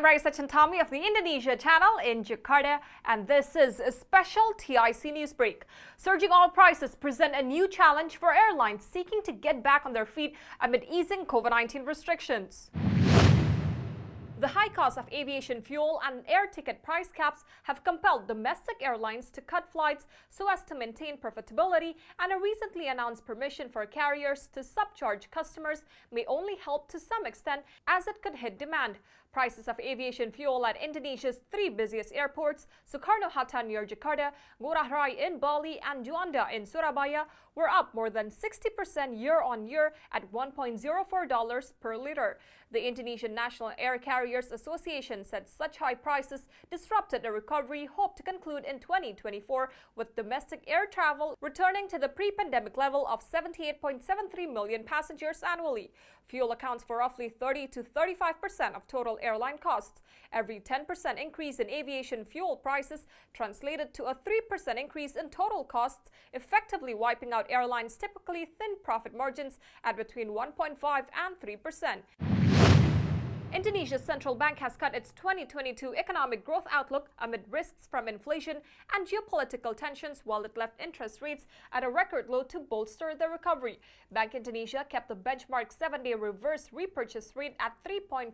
I'm Raisa Chantami of the Indonesia channel in Jakarta, and this is a special TIC news break. Surging oil prices present a new challenge for airlines seeking to get back on their feet amid easing COVID-19 restrictions. The high cost of aviation fuel and air ticket price caps have compelled domestic airlines to cut flights so as to maintain profitability, and a recently announced permission for carriers to subcharge customers may only help to some extent as it could hit demand. Prices of aviation fuel at Indonesia's three busiest airports, Soekarno-Hatta near Jakarta, Ngurah Rai in Bali, and Juanda in Surabaya, were up more than 60% year-on-year at $1.04 per liter. The Indonesian National Air Carriers Association said such high prices disrupted a recovery hoped to conclude in 2024, with domestic air travel returning to the pre-pandemic level of 78.73 million passengers annually. Fuel accounts for roughly 30 to 35% of total airline costs. Every 10% increase in aviation fuel prices translated to a 3% increase in total costs, effectively wiping out airlines' typically thin profit margins at between 1.5 and 3%. Indonesia's central bank has cut its 2022 economic growth outlook amid risks from inflation and geopolitical tensions, while it left interest rates at a record low to bolster the recovery. Bank Indonesia kept the benchmark 7-day reverse repurchase rate at 3.50%.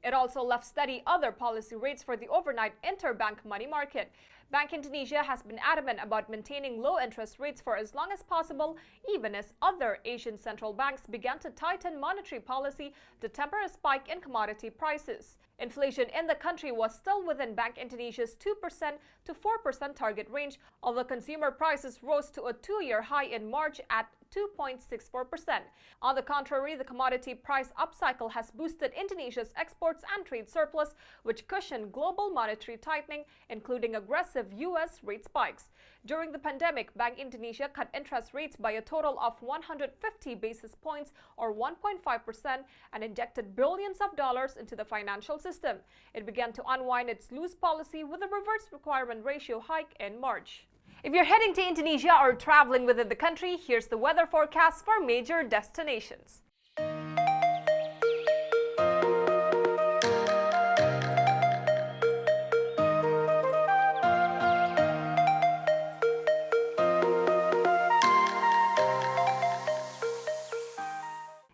It also left steady other policy rates for the overnight interbank money market. Bank Indonesia has been adamant about maintaining low interest rates for as long as possible, even as other Asian central banks began to tighten monetary policy to temper a spike in commodity prices. Inflation in the country was still within Bank Indonesia's 2% to 4% target range, although consumer prices rose to a two-year high in March at 2.64%. On the contrary, the commodity price upcycle has boosted Indonesia's exports and trade surplus, which cushioned global monetary tightening, including aggressive U.S. rate spikes. During the pandemic, Bank Indonesia cut interest rates by a total of 150 basis points or 1.5% and injected billions of dollars into the financial system. It began to unwind its loose policy with a reverse requirement ratio hike in March. If you're heading to Indonesia or traveling within the country, here's the weather forecast for major destinations.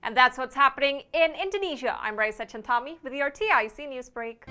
And that's what's happening in Indonesia. I'm Raisa Chantami with your TIC News Break.